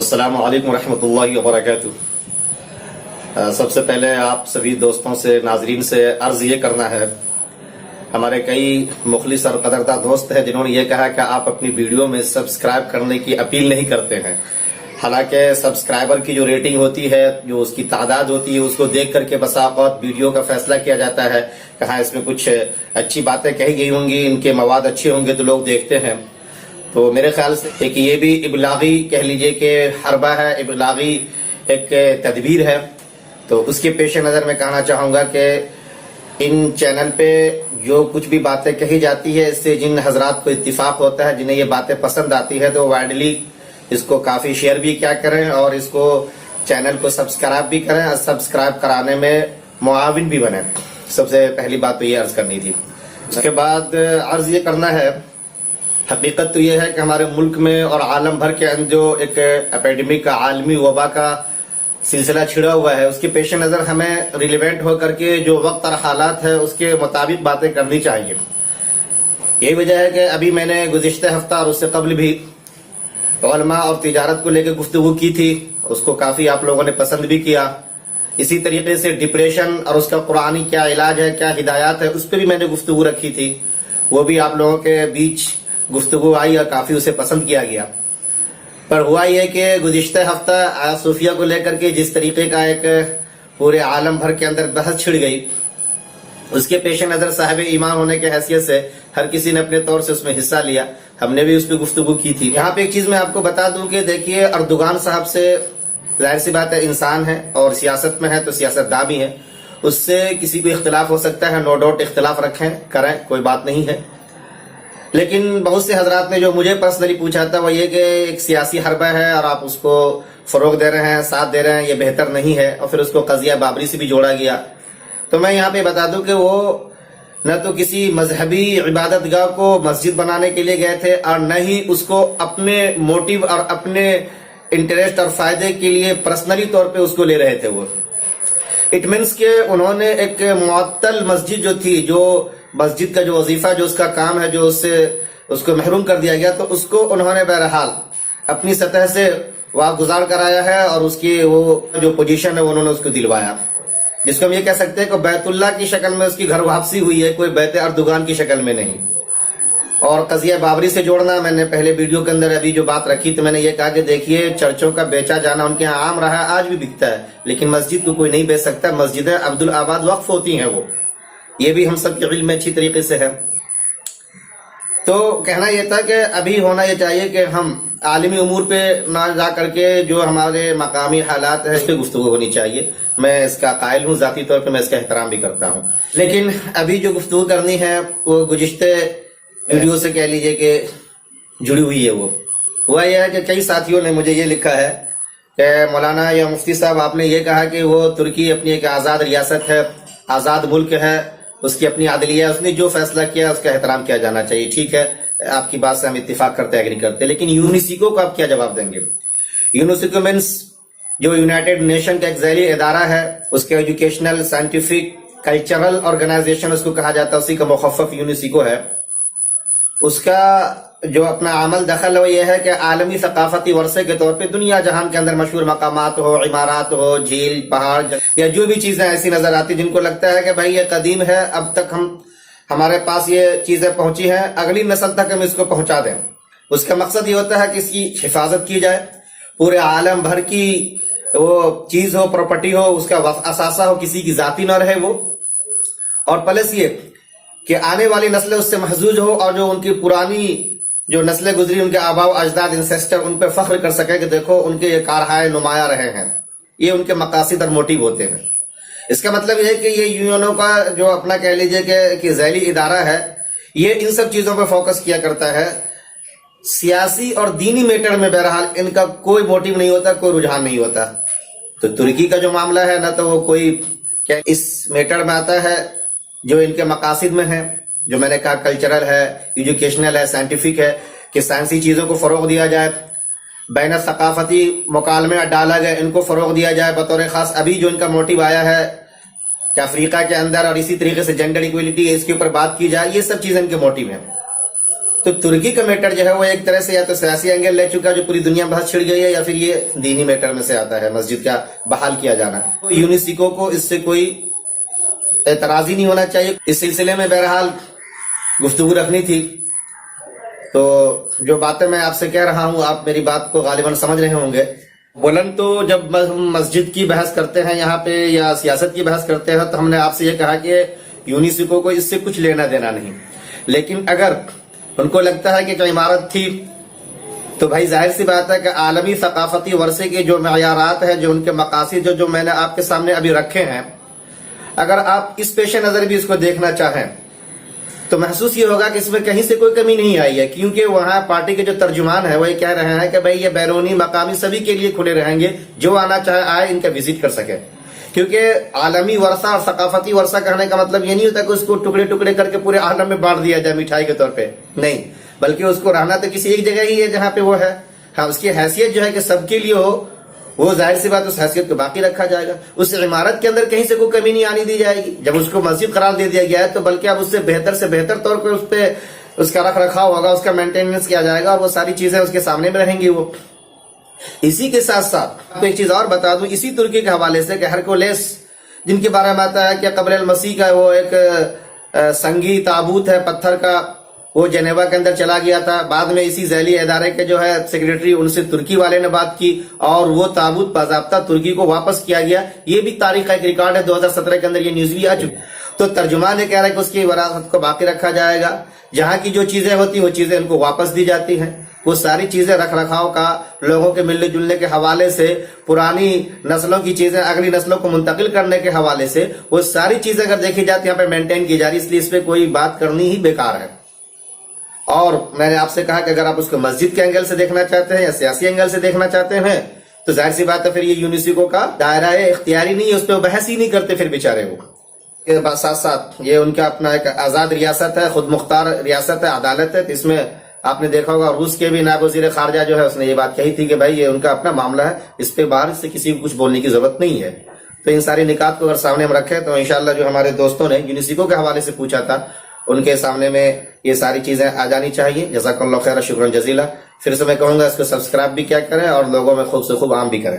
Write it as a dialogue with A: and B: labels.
A: السلام علیکم ورحمۃ اللہ وبرکاتہ۔ سب سے پہلے آپ سبھی دوستوں سے ناظرین سے عرض یہ کرنا ہے، ہمارے کئی مخلص اور قدردان دوست ہیں جنہوں نے یہ کہا کہ آپ اپنی ویڈیو میں سبسکرائب کرنے کی اپیل نہیں کرتے ہیں، حالانکہ سبسکرائبر کی جو ریٹنگ ہوتی ہے، جو اس کی تعداد ہوتی ہے، اس کو دیکھ کر کے بسا اوقات ویڈیو کا فیصلہ کیا جاتا ہے کہ ہاں اس میں کچھ اچھی باتیں کہی گئی ہوں گی، ان کے مواد اچھے ہوں گے تو لوگ دیکھتے ہیں۔ تو میرے خیال سے ایک یہ بھی ابلاغی کہہ لیجئے کہ حربہ ہے، ابلاغی ایک تدبیر ہے، تو اس کے پیش نظر میں کہنا چاہوں گا کہ ان چینل پہ جو کچھ بھی باتیں کہی جاتی ہے، اس سے جن حضرات کو اتفاق ہوتا ہے، جنہیں یہ باتیں پسند آتی ہے، تو وائڈلی اس کو کافی شیئر بھی کیا کریں اور اس کو چینل کو سبسکرائب بھی کریں اور سبسکرائب کرانے میں معاون بھی بنیں۔ سب سے پہلی بات تو یہ عرض کرنی تھی۔ اس کے بعد عرض یہ کرنا ہے، حقیقت تو یہ ہے کہ ہمارے ملک میں اور عالم بھر کے اندر جو ایک اپیڈیمک کا عالمی وبا کا سلسلہ چھڑا ہوا ہے، اس کے پیش نظر ہمیں ریلیونٹ ہو کر کے جو وقت اور حالات ہے اس کے مطابق باتیں کرنی چاہیے۔ یہی وجہ ہے کہ ابھی میں نے گزشتہ ہفتہ اور اس سے قبل بھی علماء اور تجارت کو لے کے گفتگو کی تھی، اس کو کافی آپ لوگوں نے پسند بھی کیا۔ اسی طریقے سے ڈپریشن اور اس کا قرآنی کیا علاج ہے، کیا ہدایات ہے، اس پہ بھی میں نے گفتگو رکھی تھی، وہ بھی آپ لوگوں کے بیچ گفتگو آئی اور کافی اسے پسند کیا گیا۔ پر ہوا یہ کہ گزشتہ ہفتہ آیات صوفیہ کو لے کر کے جس طریقے کا ایک پورے عالم بھر کے اندر بحث چھڑ گئی، اس کے پیش نظر صاحب ایمان ہونے کے حیثیت سے ہر کسی نے اپنے طور سے اس میں حصہ لیا، ہم نے بھی اس پہ گفتگو کی تھی۔ یہاں پہ ایک چیز میں آپ کو بتا دوں کہ دیکھیے، اردوغان صاحب سے ظاہر سی بات ہے انسان ہے اور سیاست میں ہے تو سیاست داں بھی ہے، اس سے کسی کو اختلاف ہو سکتا ہے، نو ڈاؤٹ اختلاف رکھیں کریں، کوئی بات نہیں ہے۔ لیکن بہت سے حضرات نے جو مجھے پرسنلی پوچھا تھا وہ یہ کہ ایک سیاسی حربہ ہے اور آپ اس کو فروغ دے رہے ہیں، ساتھ دے رہے ہیں، یہ بہتر نہیں ہے، اور پھر اس کو قضیہ بابری سے بھی جوڑا گیا۔ تو میں یہاں پہ بتا دوں کہ وہ نہ تو کسی مذہبی عبادت گاہ کو مسجد بنانے کے لیے گئے تھے اور نہ ہی اس کو اپنے موٹیو اور اپنے انٹرسٹ اور فائدے کے لیے پرسنلی طور پہ اس کو لے رہے تھے۔ وہ اٹ مینس کہ انہوں نے ایک معطل مسجد جو تھی، جو مسجد کا جو وظیفہ، جو اس کا کام ہے، جو اس کو محروم کر دیا گیا، تو اس کو انہوں نے بہرحال اپنی سطح سے واگزار کرایا ہے اور اس کی وہ جو پوزیشن ہے انہوں نے اس کو دلوایا، جس کو ہم یہ کہہ سکتے ہیں کہ بیت اللہ کی شکل میں اس کی گھر واپسی ہوئی ہے، کوئی بیت اردوغان کی شکل میں نہیں۔ اور قضیہ بابری سے جوڑنا، میں نے پہلے ویڈیو کے اندر ابھی جو بات رکھی تو میں نے یہ کہا کہ دیکھیے، چرچوں کا بیچا جانا ان کے یہاں عام رہا ہے، آج بھی بکتا ہے، لیکن مسجد کو کوئی نہیں بیچ سکتا۔ مسجدیں عبدالآباد وقف ہوتی ہیں، وہ یہ بھی ہم سب کے علم میں اچھی طریقے سے ہے۔ تو کہنا یہ تھا کہ ابھی ہونا یہ چاہیے کہ ہم عالمی امور پہ نہ جا کر کے جو ہمارے مقامی حالات ہیں اس پہ گفتگو ہونی چاہیے، میں اس کا قائل ہوں، ذاتی طور پہ میں اس کا احترام بھی کرتا ہوں۔ لیکن ابھی جو گفتگو کرنی ہے وہ گزشتہ ویڈیو سے کہہ لیجئے کہ جڑی ہوئی ہے۔ وہ ہوا یہ ہے کہ کئی ساتھیوں نے مجھے یہ لکھا ہے کہ مولانا یا مفتی صاحب، آپ نے یہ کہا کہ وہ ترکی اپنی ایک آزاد ریاست ہے، آزاد ملک ہے، اس کی اپنی عدلیہ، اس نے جو فیصلہ کیا اس کا احترام کیا جانا چاہیے۔ ٹھیک ہے، آپ کی بات سے ہم اتفاق کرتے ایگری کرتے، لیکن یونیسکو کو آپ کیا جواب دیں گے؟ یونیسکو مینس جو یونائٹڈ نیشن کا ایک ذیلی ادارہ ہے، اس کے ایجوکیشنل، سائنٹیفک، کلچرل آرگنائزیشن اس کو کہا جاتا ہے، اسی کا مخفف یونیسکو ہے۔ اس کا جو اپنا عمل دخل وہ یہ ہے کہ عالمی ثقافتی ورثے کے طور پہ دنیا جہان کے اندر مشہور مقامات ہو، عمارات ہو، جھیل، پہاڑ یا جو بھی چیزیں ایسی نظر آتی جن کو لگتا ہے کہ بھائی یہ قدیم ہے، اب تک ہمارے پاس یہ چیزیں پہنچی ہیں، اگلی نسل تک ہم اس کو پہنچا دیں۔ اس کا مقصد یہ ہوتا ہے کہ اس کی حفاظت کی جائے، پورے عالم بھر کی وہ چیز ہو، پراپرٹی ہو، اس کا اثاثہ ہو، کسی کی ذاتی نہ رہے وہ، اور پلس یہ کہ آنے والی نسلیں اس سے محظوظ ہو اور جو ان کی پرانی جو نسلیں گزری، ان کے آباء و اجداد، انسیسٹر، ان پہ فخر کر سکے کہ دیکھو ان کے یہ کارہائے نمایاں رہے ہیں، یہ ان کے مقاصد اور موٹیو ہوتے ہیں۔ اس کا مطلب یہ ہے کہ یہ یونینوں کا جو اپنا کہہ لیجئے کہ ذیلی ادارہ ہے، یہ ان سب چیزوں پہ فوکس کیا کرتا ہے۔ سیاسی اور دینی میٹر میں بہرحال ان کا کوئی موٹیو نہیں ہوتا، کوئی رجحان نہیں ہوتا۔ تو ترکی کا جو معاملہ ہے، نہ تو وہ کوئی اس میٹر میں آتا ہے جو ان کے مقاصد میں ہے، جو میں نے کہا کلچرل ہے، ایجوکیشنل ہے، سائنٹیفک ہے، کہ سائنسی چیزوں کو فروغ دیا جائے، بین ثقافتی مکالمے ڈالا گیا، ان کو فروغ دیا جائے۔ بطور خاص ابھی جو ان کا موٹیو آیا ہے کہ افریقہ کے اندر، اور اسی طریقے سے جینڈر ایکویلٹی، اس کے اوپر بات کی جائے، یہ سب چیزیں ان کے موٹیو ہیں۔ تو ترکی کا میٹر جو ہے وہ ایک طرح سے یا تو سیاسی اینگل لے چکا جو پوری دنیا میں بحث چھڑ گئی ہے، یا پھر یہ دینی میٹر میں سے آتا ہے، مسجد کا بحال کیا جانا۔ یونیسکو کو اس سے کوئی اعتراض ہی نہیں ہونا چاہیے۔ اس سلسلے میں بہرحال گفتگو رکھنی تھی، تو جو باتیں میں آپ سے کہہ رہا ہوں آپ میری بات کو غالباً سمجھ رہے ہوں گے۔ بلند تو جب ہم مسجد کی بحث کرتے ہیں یہاں پہ یا سیاست کی بحث کرتے ہیں تو ہم نے آپ سے یہ کہا کہ یونیسکو کو اس سے کچھ لینا دینا نہیں، لیکن اگر ان کو لگتا ہے کہ جو عمارت تھی تو بھائی ظاہر سی بات ہے کہ عالمی ثقافتی ورثے کے جو معیارات ہیں، جو ان کے مقاصد جو میں نے آپ کے سامنے ابھی رکھے ہیں، اگر آپ اس پیش نظر بھی اس کو دیکھنا چاہیں تو محسوس یہ ہوگا کہ اس میں کہیں سے کوئی کمی نہیں آئی ہے، کیونکہ وہاں پارٹی کے جو ترجمان ہیں وہ یہ کہہ رہے ہیں کہ بھائی یہ بیرونی مقامی سبھی کے لیے کھلے رہیں گے، جو آنا چاہے آئے، ان کا وزٹ کر سکے۔ کیونکہ عالمی ورثہ اور ثقافتی ورثہ کہنے کا مطلب یہ نہیں ہوتا کہ اس کو ٹکڑے ٹکڑے کر کے پورے عالم میں بانٹ دیا جائے مٹھائی کے طور پہ، نہیں، بلکہ اس کو رہنا تو کسی ایک جگہ ہی ہے جہاں پہ وہ ہے۔ ہاں، اس کی حیثیت جو ہے کہ سب کے لیے ہو، وہ ظاہر سی بات اس حیثیت کو باقی رکھا جائے گا۔ اس عمارت کے اندر کہیں سے کوئی کمی نہیں آنی دی جائے گی۔ جب اس کو مسجد قرار دے دیا گیا ہے تو بلکہ اب اس سے بہتر طور پہ اس پہ اس کا رکھ رکھاؤ ہوگا، اس کا مینٹیننس کیا جائے گا، اور وہ ساری چیزیں اس کے سامنے میں رہیں گی۔ وہ اسی کے ساتھ ساتھ آپ کو ایک چیز اور بتا دوں اسی ترکی کے حوالے سے کہ ہرکولیس جن کے بارے میں آتا ہے کہ قبر المسیح کا وہ ایک سنگی تابوت ہے پتھر کا، وہ جنیوا کے اندر چلا گیا تھا۔ بعد میں اسی ذیلی ادارے کے جو ہے سیکریٹری، ان سے ترکی والے نے بات کی اور وہ تابوت باضابطہ ترکی کو واپس کیا گیا۔ یہ بھی تاریخ کا ایک ریکارڈ ہے، 2017 کے اندر یہ نیوز بھی آ چکی۔ تو ترجمان یہ کہہ رہا ہے کہ اس کی وراثت کو باقی رکھا جائے گا، جہاں کی جو چیزیں ہوتی ہیں وہ چیزیں ان کو واپس دی جاتی ہیں۔ وہ ساری چیزیں رکھ رکھاؤ کا، لوگوں کے ملنے جلنے کے حوالے سے، پرانی نسلوں کی چیزیں اگلی نسلوں کو منتقل کرنے کے حوالے سے، وہ ساری چیزیں اگر دیکھی جاتی ہیں یہاں پہ مینٹین کی جا رہی، اس لیے اس پہ کوئی بات کرنی ہی بیکار ہے۔ اور میں نے آپ سے کہا کہ اگر آپ اس کو مسجد کے اینگل سے دیکھنا چاہتے ہیں یا سیاسی اینگل سے دیکھنا چاہتے ہیں تو ظاہر سی بات ہے پھر یہ یونیسکو کا دائرہ اختیاری نہیں ہے، اس پہ وہ بحث ہی نہیں کرتے پھر بیچارے وہ۔ کے ساتھ ساتھ یہ ان کا اپنا ایک آزاد ریاست ہے، خود مختار ریاست ہے، عدالت ہے۔ تو اس میں آپ نے دیکھا ہوگا روس کے بھی نائب وزیر خارجہ جو ہے اس نے یہ بات کہی تھی کہ بھائی یہ ان کا اپنا معاملہ ہے، اس پہ باہر سے کسی کو کچھ بولنے کی ضرورت نہیں ہے۔ تو ان ساری نکات کو اگر سامنے ہم رکھیں تو انشاءاللہ جو ہمارے دوستوں نے یونیسکو کے حوالے سے پوچھا تھا ان کے سامنے میں یہ ساری چیزیں آ جانی چاہیے۔ جزاک اللہ خیر، شکرا جزیلا۔ پھر سے میں کہوں گا اس کو سبسکرائب بھی کیا کریں اور لوگوں میں خوب سے خوب عام بھی کریں۔